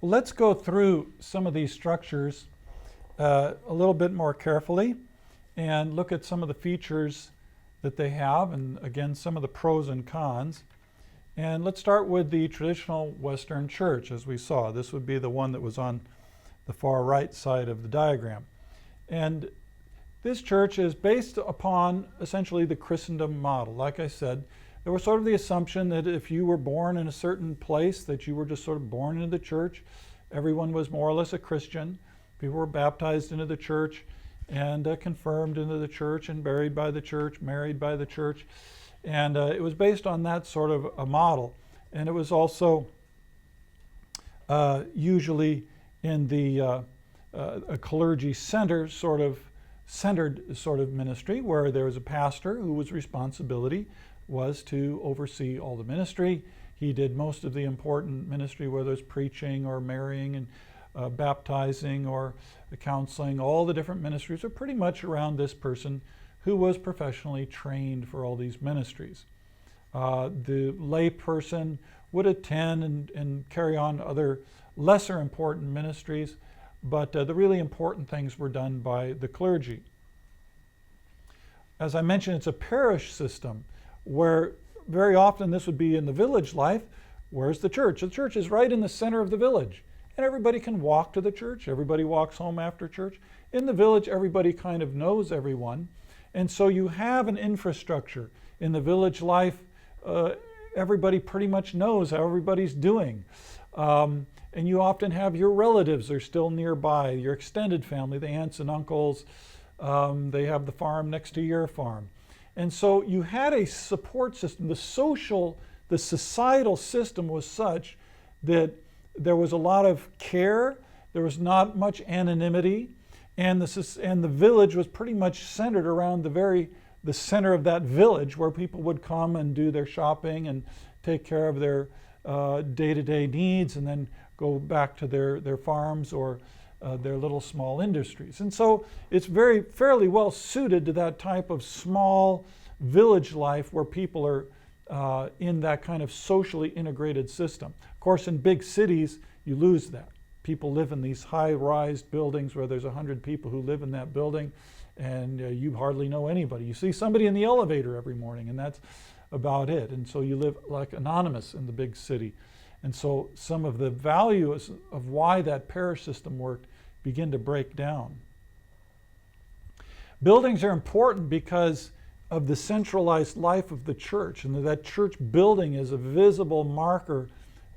Well, let's go through some of these structures a little bit more carefully and look at some of the features that they have, and again, some of the pros and cons. And let's start with the traditional Western church, as we saw. This would be the one that was on the far right side of the diagram. And this church is based upon essentially the Christendom model. Like I said, there was sort of the assumption that if you were born in a certain place, that you were just sort of born into the church. Everyone was more or less a Christian. People were baptized into the church and confirmed into the church and buried by the church, married by the church. And it was based on that sort of a model. And it was also usually in the a clergy centered sort of ministry, where there was a pastor whose responsibility was to oversee all the ministry. He did most of the important ministry, whether it's preaching or marrying and baptizing or counseling. All the different ministries are pretty much around this person who was professionally trained for all these ministries. The lay person would attend and carry on other lesser important ministries, but the really important things were done by the clergy. As I mentioned, it's a parish system where very often this would be in the village life. Where's the church? The church is right in the center of the village, and everybody can walk to the church. Everybody walks home after church. In the village, everybody kind of knows everyone, and so you have an infrastructure. In the village life, everybody pretty much knows how everybody's doing. And you often have your relatives are still nearby, your extended family, the aunts and uncles. They have the farm next to your farm. And so you had a support system. The societal system was such that there was a lot of care, there was not much anonymity, and the village was pretty much centered around the center of that village, where people would come and do their shopping and take care of their day-to-day needs, and then go back to their farms or their little small industries. And so it's fairly well suited to that type of small village life where people are in that kind of socially integrated system. Of course, in big cities, you lose that. People live in these high-rise buildings where there's 100 people who live in that building, and you hardly know anybody. You see somebody in the elevator every morning, and that's about it. And so you live like anonymous in the big city. And so some of the values of why that parish system worked begin to break down. Buildings are important because of the centralized life of the church, and that church building is a visible marker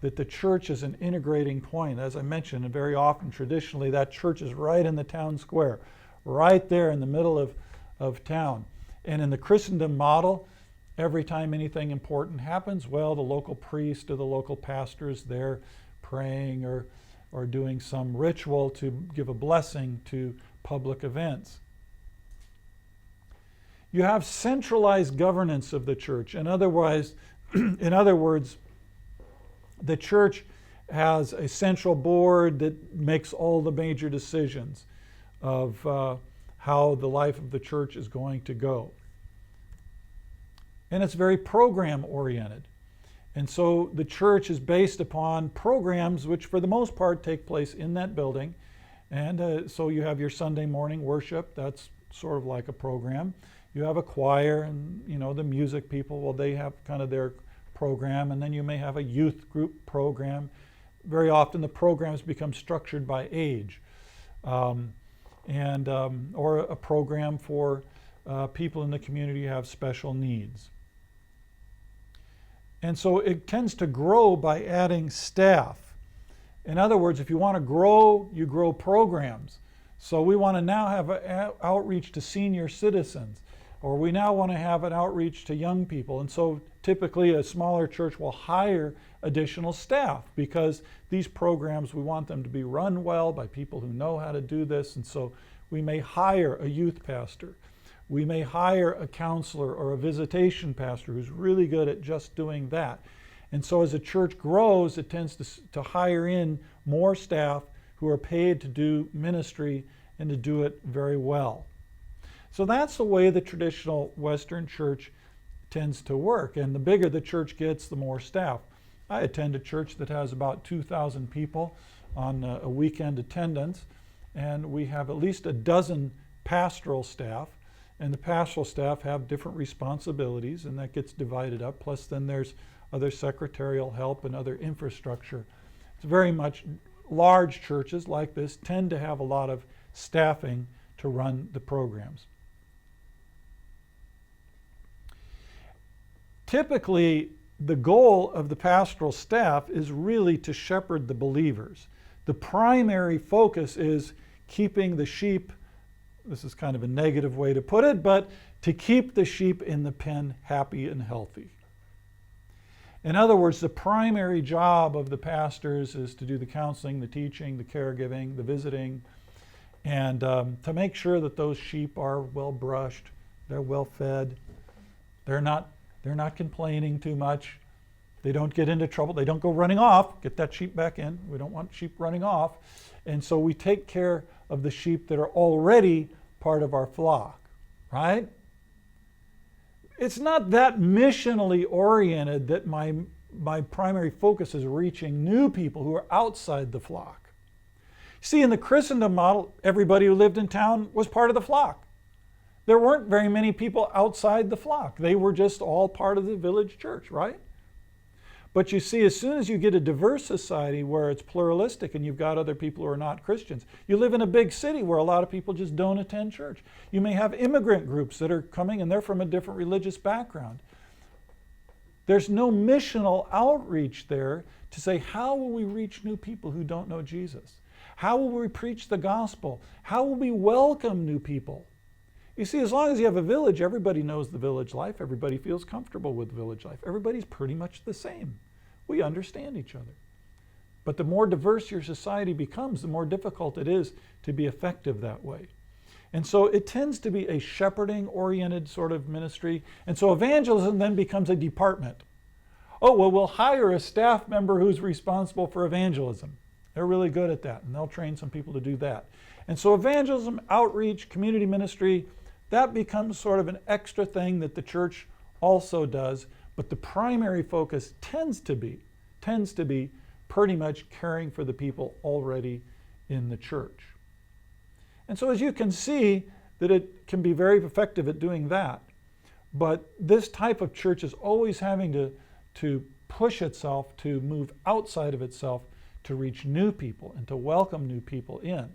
that the church is an integrating point. As I mentioned, and very often traditionally that church is right in the town square, right there in the middle of town. And in the Christendom model, every time anything important happens, well, the local priest or the local pastor is there praying or doing some ritual to give a blessing to public events. You have centralized governance of the church. In other words, the church has a central board that makes all the major decisions of how the life of the church is going to go. And it's very program oriented. And so the church is based upon programs which for the most part take place in that building. And so you have your Sunday morning worship, that's sort of like a program. You have a choir and the music people, well, they have kind of their program, and then you may have a youth group program. Very often the programs become structured by age, or a program for people in the community who have special needs. And so it tends to grow by adding staff. In other words, if you want to grow, you grow programs. So we want to now have an outreach to senior citizens, or we now want to have an outreach to young people. And so typically a smaller church will hire additional staff because these programs, we want them to be run well by people who know how to do this. And so we may hire a youth pastor. We may hire a counselor or a visitation pastor who's really good at just doing that. And so as a church grows, it tends to hire in more staff who are paid to do ministry and to do it very well. So that's the way the traditional Western church tends to work. And the bigger the church gets, the more staff. I attend a church that has about 2,000 people on a weekend attendance, and we have at least a dozen pastoral staff, and the pastoral staff have different responsibilities, and that gets divided up. Plus then there's other secretarial help and other infrastructure. It's very much large churches like this tend to have a lot of staffing to run the programs. Typically, the goal of the pastoral staff is really to shepherd the believers. The primary focus is keeping the sheep, this is kind of a negative way to put it, but to keep the sheep in the pen happy and healthy. In other words, the primary job of the pastors is to do the counseling, the teaching, the caregiving, the visiting, and to make sure that those sheep are well brushed, they're well fed, they're not complaining too much, they don't get into trouble, they don't go running off. Get that sheep back in. We don't want sheep running off. And so we take care of the sheep that are already part of our flock, right? It's not that missionally oriented that my primary focus is reaching new people who are outside the flock. See, in the Christendom model, everybody who lived in town was part of the flock. There weren't very many people outside the flock. They were just all part of the village church, right? But you see, as soon as you get a diverse society where it's pluralistic and you've got other people who are not Christians, you live in a big city where a lot of people just don't attend church. You may have immigrant groups that are coming and they're from a different religious background. There's no missional outreach there to say, how will we reach new people who don't know Jesus? How will we preach the gospel? How will we welcome new people? You see, as long as you have a village, everybody knows the village life. Everybody feels comfortable with village life. Everybody's pretty much the same. We understand each other. But the more diverse your society becomes, the more difficult it is to be effective that way. And so it tends to be a shepherding-oriented sort of ministry. And so evangelism then becomes a department. Oh, well, we'll hire a staff member who's responsible for evangelism. They're really good at that, and they'll train some people to do that. And so evangelism, outreach, community ministry, that becomes sort of an extra thing that the church also does, but the primary focus tends to be pretty much caring for the people already in the church. And so as you can see, that it can be very effective at doing that. But this type of church is always having to push itself to move outside of itself to reach new people and to welcome new people in.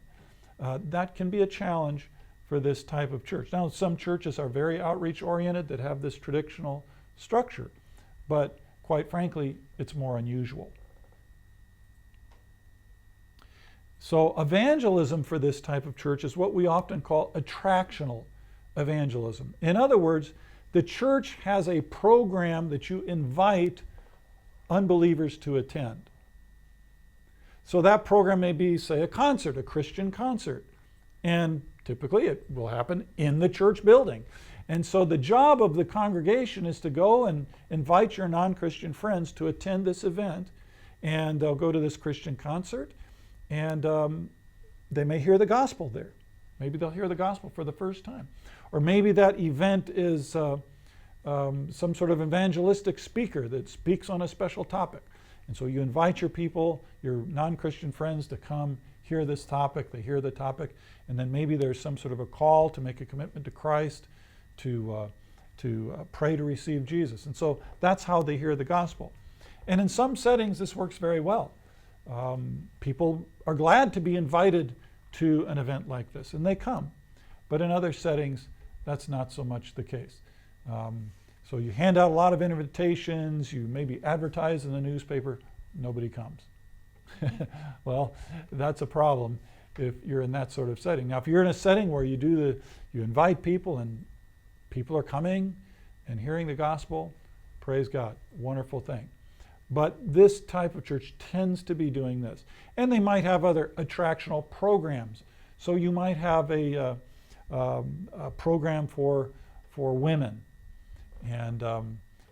That can be a challenge for this type of church. Now, some churches are very outreach oriented that have this traditional structure, but quite frankly, it's more unusual. So evangelism for this type of church is what we often call attractional evangelism. In other words, the church has a program that you invite unbelievers to attend. So that program may be, say, a concert, a Christian concert. And typically it will happen in the church building. And so the job of the congregation is to go and invite your non-Christian friends to attend this event. And they'll go to this Christian concert, and they may hear the gospel there. Maybe they'll hear the gospel for the first time. Or maybe that event is some sort of evangelistic speaker that speaks on a special topic. And so you invite your people, your non-Christian friends, to come hear this topic. They hear the topic, and then maybe there's some sort of a call to make a commitment to Christ, to pray to receive Jesus. And so that's how they hear the gospel. And in some settings, this works very well. People are glad to be invited to an event like this, and they come. But in other settings, that's not so much the case. So you hand out a lot of invitations, you maybe advertise in the newspaper, nobody comes. Well, that's a problem if you're in that sort of setting. Now, if you're in a setting where you invite people and people are coming and hearing the gospel, praise God, wonderful thing. But this type of church tends to be doing this. And they might have other attractional programs. So you might have a program for women, and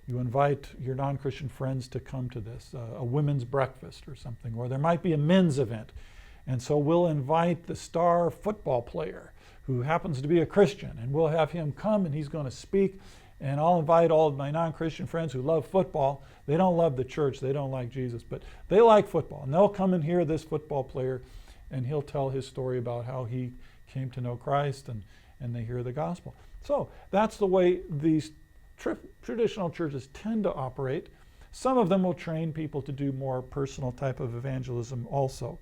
you invite your non-Christian friends to come to this, a women's breakfast or something, or there might be a men's event. And so we'll invite the star football player who happens to be a Christian, and we'll have him come and he's going to speak, And I'll invite all of my non-Christian friends who love football. They don't love the church, they don't like Jesus, but they like football. And they'll come and hear this football player, and he'll tell his story about how he came to know Christ, and they hear the gospel. So that's the way these traditional churches tend to operate. Some of them will train people to do more personal type of evangelism also,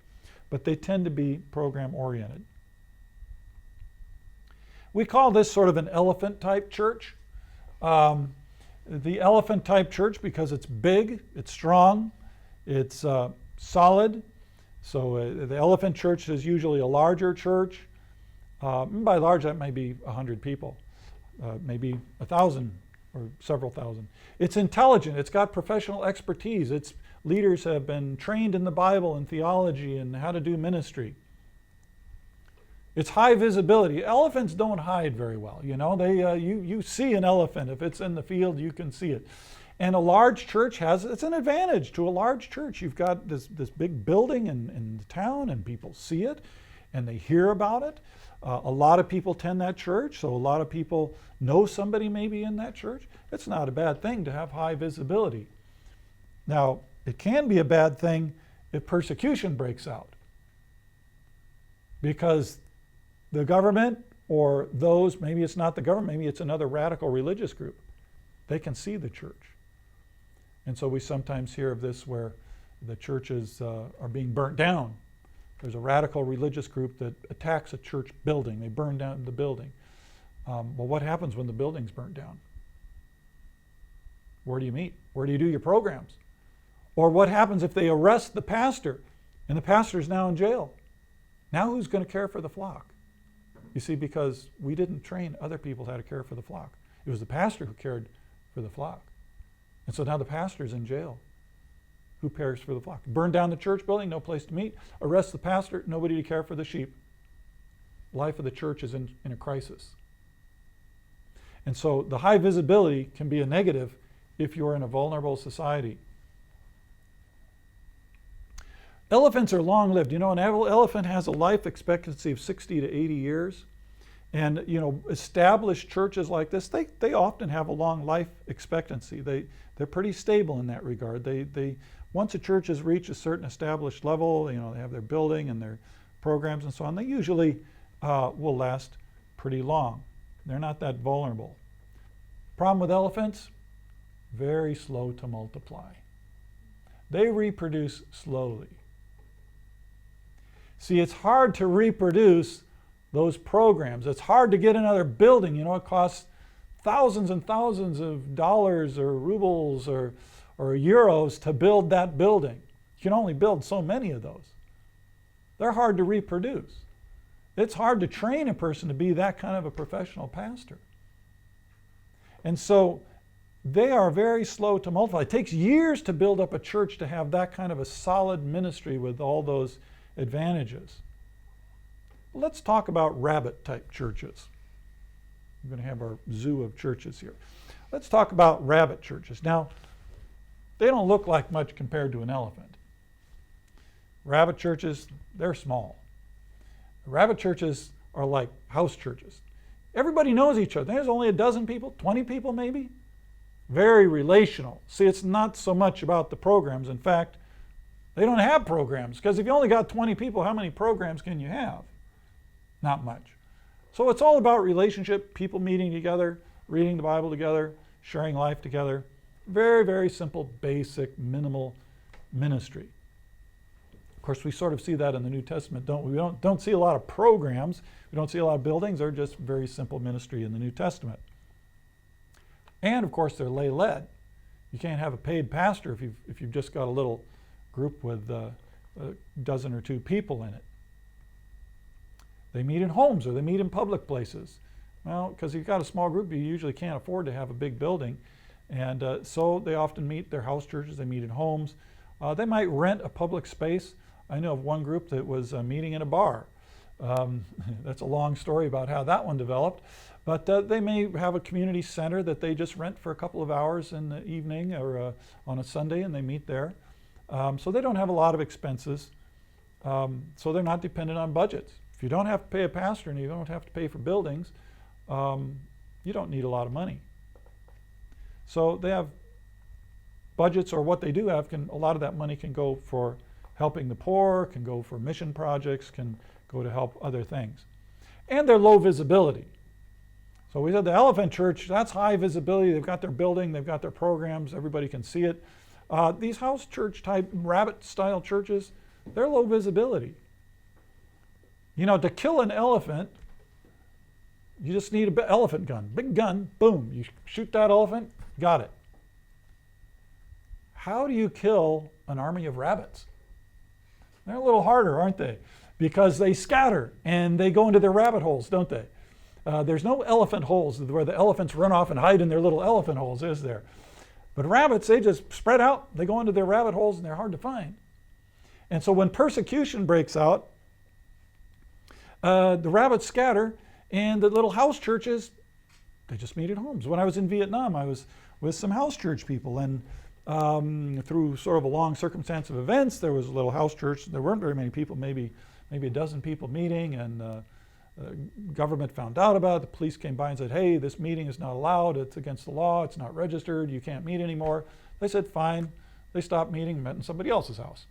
but they tend to be program oriented. We call this sort of an elephant type church. The elephant type church because it's big, it's strong, it's solid. So the elephant church is usually a larger church. By large, that may be 100 people, maybe 1,000 or several thousand. It's intelligent. It's got professional expertise. Its leaders have been trained in the Bible and theology and how to do ministry. It's high visibility. Elephants don't hide very well. You know, you see an elephant. If it's in the field, you can see it. And a large church it's an advantage to a large church. You've got this big building in the town, and people see it and they hear about it. A lot of people attend that church, so a lot of people know somebody maybe in that church. It's not a bad thing to have high visibility. Now, it can be a bad thing if persecution breaks out, because the government, or those, maybe it's not the government, maybe it's another radical religious group, they can see the church. And so we sometimes hear of this where the churches are being burnt down. There's a radical religious group that attacks a church building. They burn down the building. Well, what happens when the building's burnt down? Where do you meet? Where do you do your programs? Or what happens if they arrest the pastor and the pastor's now in jail? Now who's going to care for the flock? You see, because we didn't train other people how to care for the flock. It was the pastor who cared for the flock. And so now the pastor's in jail. Who cares for the flock? Burn down the church building, no place to meet. Arrest the pastor, nobody to care for the sheep. Life of the church is in a crisis. And so the high visibility can be a negative if you're in a vulnerable society. Elephants are long-lived. You know, an elephant has a life expectancy of 60 to 80 years. And, you know, established churches like this, they often have a long life expectancy. They're pretty stable in that regard. Once a church has reached a certain established level, you know, they have their building and their programs and so on, they usually will last pretty long. They're not that vulnerable. Problem with elephants? Very slow to multiply. They reproduce slowly. See, it's hard to reproduce those programs. It's hard to get another building. You know, it costs thousands and thousands of dollars or rubles or euros to build that building. You can only build so many of those. They're hard to reproduce. It's hard to train a person to be that kind of a professional pastor. And so they are very slow to multiply. It takes years to build up a church to have that kind of a solid ministry with all those advantages. Let's talk about rabbit-type churches. We're going to have our zoo of churches here. Let's talk about rabbit churches. Now, they don't look like much compared to an elephant. Rabbit churches, they're small. Rabbit churches are like house churches. Everybody knows each other. There's only a dozen people, 20 people maybe. Very relational. See, it's not so much about the programs. In fact, they don't have programs, because if you only got 20 people, how many programs can you have? Not much. So it's all about relationship, people meeting together, reading the Bible together, sharing life together. Very, very simple, basic, minimal ministry. Of course, we sort of see that in the New Testament, don't we? We don't see a lot of programs. We don't see a lot of buildings. They're just very simple ministry in the New Testament. And, of course, they're lay-led. You can't have a paid pastor if you've just got a little group with a dozen or two people in it. They meet in homes or they meet in public places. Well, because you've got a small group, you usually can't afford to have a big building. And so they often meet, their house churches, they meet in homes. They might rent a public space. I know of one group that was meeting in a bar. That's a long story about how that one developed. But they may have a community center that they just rent for a couple of hours in the evening or on a Sunday, and they meet there. So they don't have a lot of expenses. So they're not dependent on budgets. If you don't have to pay a pastor and you don't have to pay for buildings, you don't need a lot of money. So they have budgets, or what they do have, a lot of that money can go for helping the poor, can go for mission projects, can go to help other things. And they're low visibility. So we said the Elephant Church, that's high visibility. They've got their building, they've got their programs, everybody can see it. These house church type, rabbit style churches, they're low visibility. You know, to kill an elephant, you just need an elephant gun, big gun, boom, you shoot that elephant, got it. How do you kill an army of rabbits? They're a little harder, aren't they? Because they scatter and they go into their rabbit holes, don't they? There's no elephant holes where the elephants run off and hide in their little elephant holes, is there? But rabbits, they just spread out, they go into their rabbit holes and they're hard to find. And so when persecution breaks out, the rabbits scatter and the little house churches, they just meet at homes. When I was in Vietnam, I was with some house church people, and through sort of a long circumstance of events, there was a little house church. There weren't very many people, maybe a dozen people meeting, and government found out about it. The police came by and said, hey, this meeting is not allowed. It's against the law. It's not registered. You can't meet anymore. They said, fine. They stopped meeting, met in somebody else's house.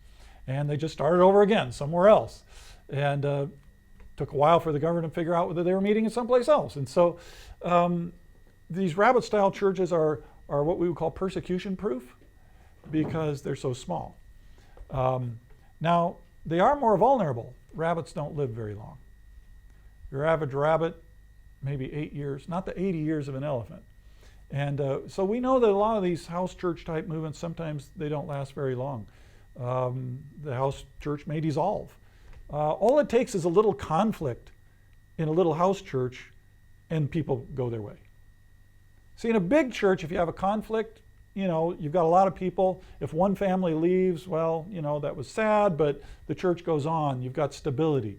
And they just started over again somewhere else. And took a while for the government to figure out whether they were meeting in someplace else. And so these rabbit-style churches are what we would call persecution-proof because they're so small. Now, they are more vulnerable. Rabbits don't live very long. Your average rabbit, maybe 8 years, not the 80 years of an elephant. And so we know that a lot of these house church type movements, sometimes they don't last very long. The house church may dissolve. All it takes is a little conflict in a little house church and people go their way. See, in a big church, if you have a conflict, you know, you've got a lot of people. If one family leaves, well, you know, that was sad, but the church goes on. You've got stability.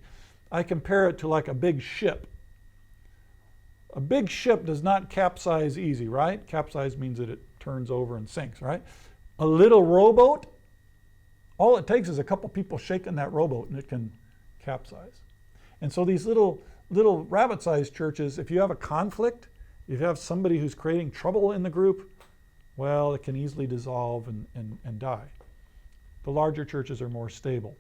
I compare it to like a big ship. A big ship does not capsize easy, right? Capsize means that it turns over and sinks, right? A little rowboat, all it takes is a couple people shaking that rowboat and it can capsize. And so these little rabbit-sized churches, if you have a conflict, if you have somebody who's creating trouble in the group, well, it can easily dissolve and die. The larger churches are more stable.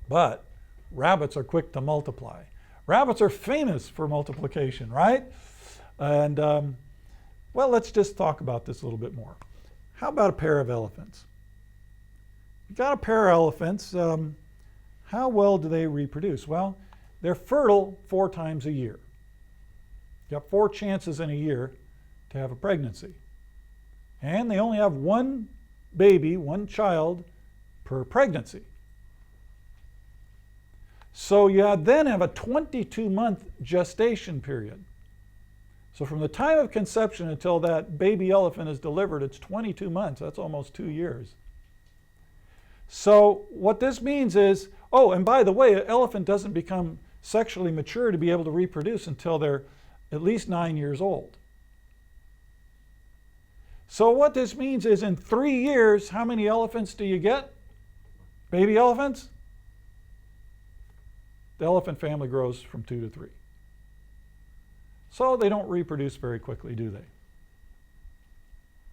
But rabbits are quick to multiply. Rabbits are famous for multiplication, right? And well, let's just talk about this a little bit more. How about a pair of elephants? You got a pair of elephants. How well do they reproduce? Well, they're fertile 4 times a year. You got 4 chances in a year to have a pregnancy. And they only have one baby, one child per pregnancy. So you then have a 22-month gestation period. So from the time of conception until that baby elephant is delivered, it's 22 months. That's almost 2 years. So what this means is, oh, and by the way, an elephant doesn't become sexually mature to be able to reproduce until they're at least 9 years old. So what this means is in 3 years, how many elephants do you get? Baby elephants? The elephant family grows from 2 to 3. So they don't reproduce very quickly, do they?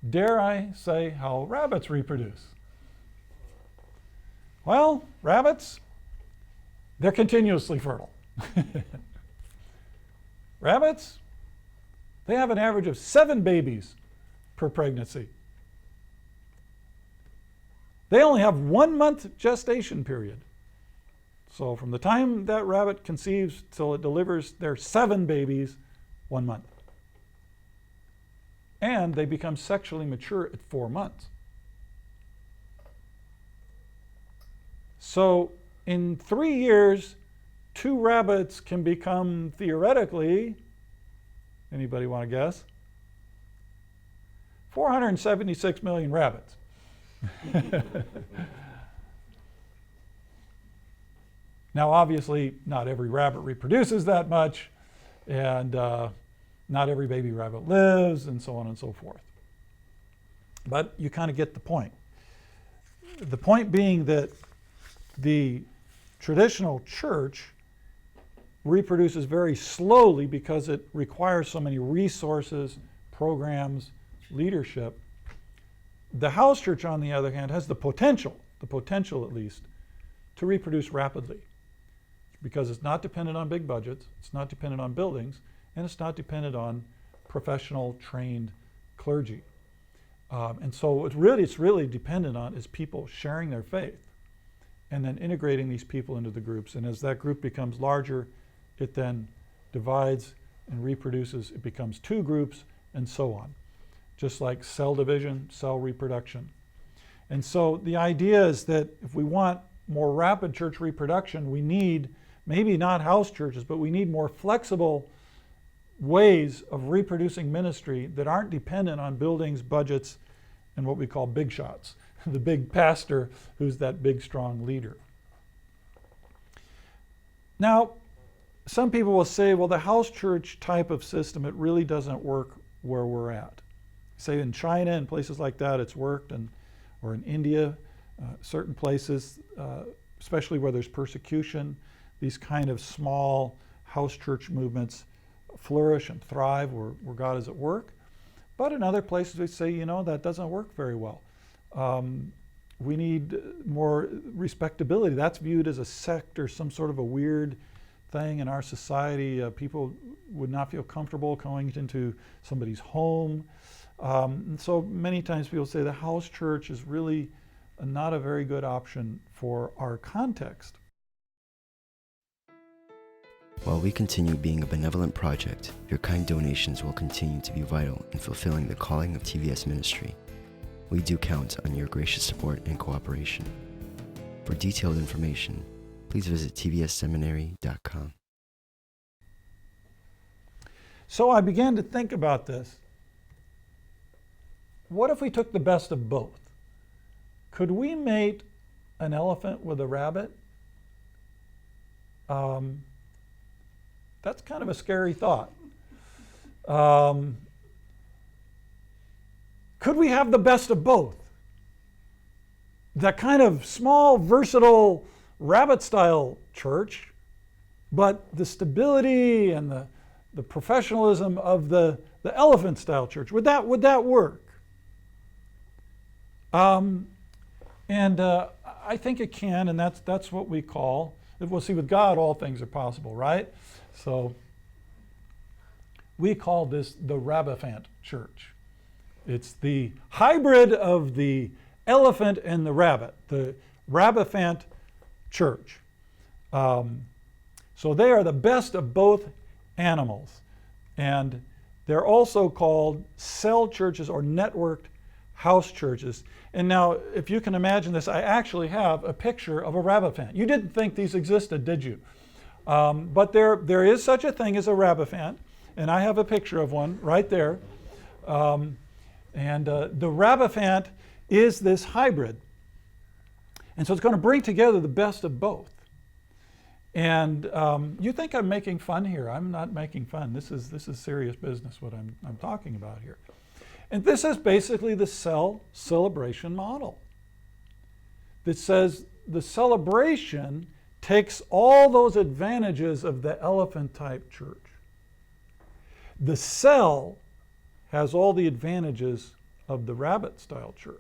Dare I say how rabbits reproduce? Well, rabbits, they're continuously fertile. Rabbits, they have an average of 7 babies per pregnancy. They only have 1 month gestation period. So from the time that rabbit conceives till it delivers their 7 babies, 1 month. And they become sexually mature at 4 months. So in 3 years, 2 rabbits can become theoretically, anybody want to guess? 476 million rabbits. Now, obviously, not every rabbit reproduces that much, and not every baby rabbit lives, and so on and so forth. But you kind of get the point. The point being that the traditional church reproduces very slowly because it requires so many resources, programs, leadership. The house church, on the other hand, has the potential at least, to reproduce rapidly, because it's not dependent on big budgets, it's not dependent on buildings, and it's not dependent on professional trained clergy. And so it's really dependent on is people sharing their faith and then integrating these people into the groups. And as that group becomes larger, it then divides and reproduces. It becomes two groups and so on, just like cell division, cell reproduction. And so the idea is that if we want more rapid church reproduction, we need maybe not house churches, but we need more flexible ways of reproducing ministry that aren't dependent on buildings, budgets, and what we call big shots. The big pastor who's that big, strong leader. Now, some people will say, well, the house church type of system, it really doesn't work where we're at. Say in China and places like that, it's worked, or in India, certain places, especially where there's persecution, these kind of small house church movements flourish and thrive where God is at work. But in other places we say, that doesn't work very well. We need more respectability. That's viewed as a sect or some sort of a weird thing in our society. People would not feel comfortable going into somebody's home. And so many times people say the house church is really not a very good option for our context. While we continue being a benevolent project, your kind donations will continue to be vital in fulfilling the calling of TVS ministry. We do count on your gracious support and cooperation. For detailed information, please visit tvsseminary.com. So I began to think about this. What if we took the best of both? Could we mate an elephant with a rabbit? That's kind of a scary thought. Could we have the best of both? That kind of small, versatile, rabbit-style church, but the stability and the professionalism of the elephant-style church. Would that work? I think it can, and that's what we call. We'll see, with God, all things are possible, right? So we call this the Rabbifant Church. It's the hybrid of the elephant and the rabbit, the Rabbifant Church. So they are the best of both animals. And they're also called cell churches or networked house churches. And now, if you can imagine this, I actually have a picture of a Rabbifant. You didn't think these existed, did you? But there is such a thing as a Rabbifant, and I have a picture of one right there. The Rabbifant is this hybrid. And so it's going to bring together the best of both. And you think I'm making fun here. I'm not making fun. This is serious business, what I'm talking about here. And this is basically the cell celebration model that says the celebration takes all those advantages of the elephant type church. The cell has all the advantages of the rabbit style church.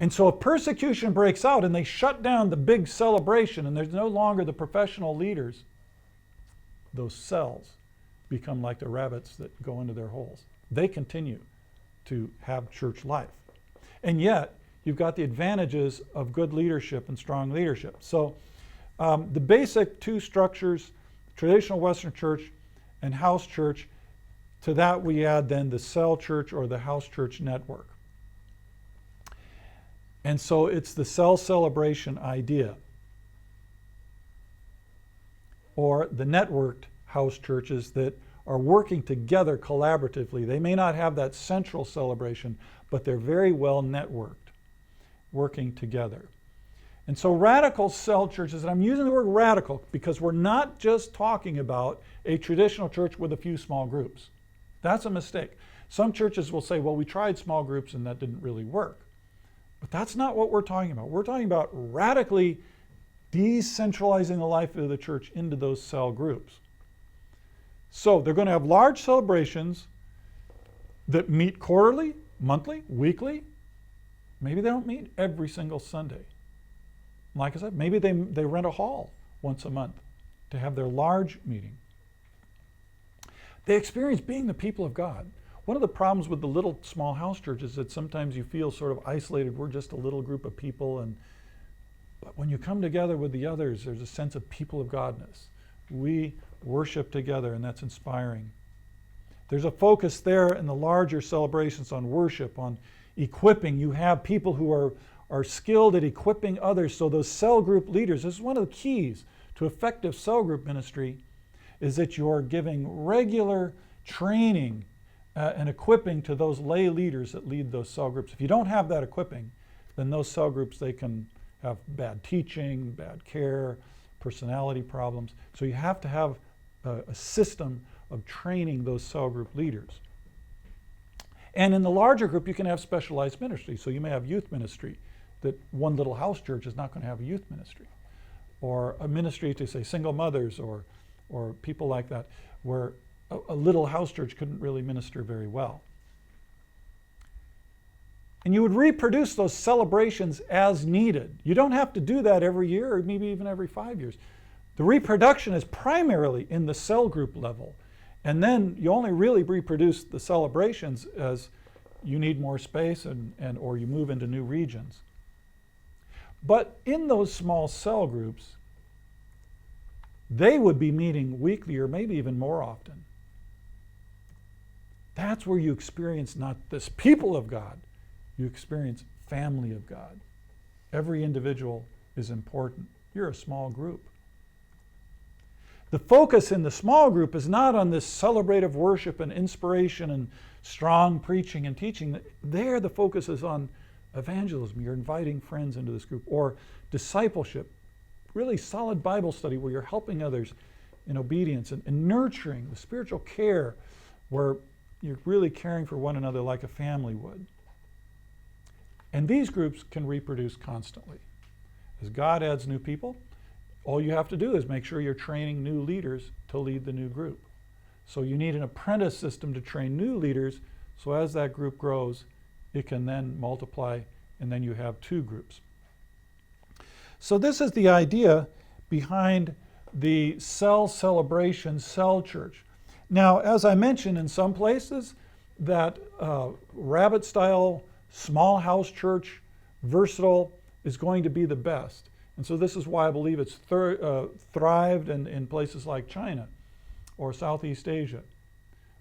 And so if persecution breaks out and they shut down the big celebration and there's no longer the professional leaders, those cells become like the rabbits that go into their holes. They continue to have church life. And yet, you've got the advantages of good leadership and strong leadership. So the basic two structures, traditional Western church and house church, to that we add then the cell church or the house church network. And so it's the cell celebration idea, or the networked house churches that are working together collaboratively. They may not have that central celebration, but they're very well networked, working together. And so radical cell churches, and I'm using the word radical because we're not just talking about a traditional church with a few small groups. That's a mistake. Some churches will say, well, we tried small groups and that didn't really work. But that's not what we're talking about. We're talking about radically decentralizing the life of the church into those cell groups. So they're going to have large celebrations that meet quarterly, monthly, weekly. Maybe they don't meet every single Sunday. Like I said, maybe they rent a hall once a month to have their large meeting. They experience being the people of God. One of the problems with the little small house churches is that sometimes you feel sort of isolated. We're just a little group of people, but when you come together with the others, there's a sense of people of Godness. We worship together, and that's inspiring. There's a focus there in the larger celebrations on worship, on equipping. You have people who are skilled at equipping others. So those cell group leaders, this is one of the keys to effective cell group ministry, is that you're giving regular training and equipping to those lay leaders that lead those cell groups. If you don't have that equipping, then those cell groups, they can have bad teaching, bad care, personality problems. So you have to have a system of training those cell group leaders. And in the larger group, you can have specialized ministry. So you may have youth ministry, that one little house church is not going to have a youth ministry. Or a ministry to, say, single mothers or people like that, where a little house church couldn't really minister very well. And you would reproduce those celebrations as needed. You don't have to do that every year or maybe even every 5 years. The reproduction is primarily in the cell group level. And then you only really reproduce the celebrations as you need more space or you move into new regions. But in those small cell groups, they would be meeting weekly or maybe even more often. That's where you experience not this people of God, you experience family of God. Every individual is important. You're a small group. The focus in the small group is not on this celebrative worship and inspiration and strong preaching and teaching. There, the focus is on evangelism. You're inviting friends into this group. Or discipleship, really solid Bible study where you're helping others in obedience and nurturing the spiritual care where you're really caring for one another like a family would. And these groups can reproduce constantly. As God adds new people, all you have to do is make sure you're training new leaders to lead the new group. So you need an apprentice system to train new leaders, so as that group grows, it can then multiply, and then you have two groups. So this is the idea behind the cell celebration, cell church. Now, as I mentioned, in some places, that rabbit-style, small house church, versatile, is going to be the best. And so this is why I believe it's thrived in places like China or Southeast Asia.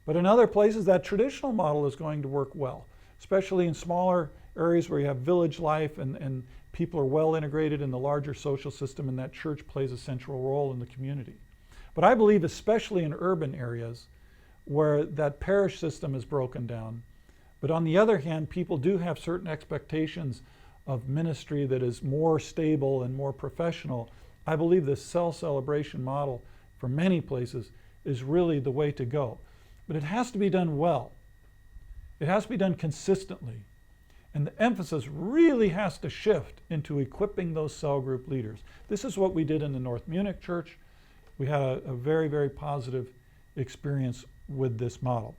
But in other places, that traditional model is going to work well, especially in smaller areas where you have village life and people are well integrated in the larger social system, and that church plays a central role in the community. But I believe especially in urban areas where that parish system is broken down. But on the other hand, people do have certain expectations of ministry that is more stable and more professional. I believe this cell celebration model for many places is really the way to go. But it has to be done well. It has to be done consistently. And the emphasis really has to shift into equipping those cell group leaders. This is what we did in the North Munich Church. We had a very, very positive experience with this model.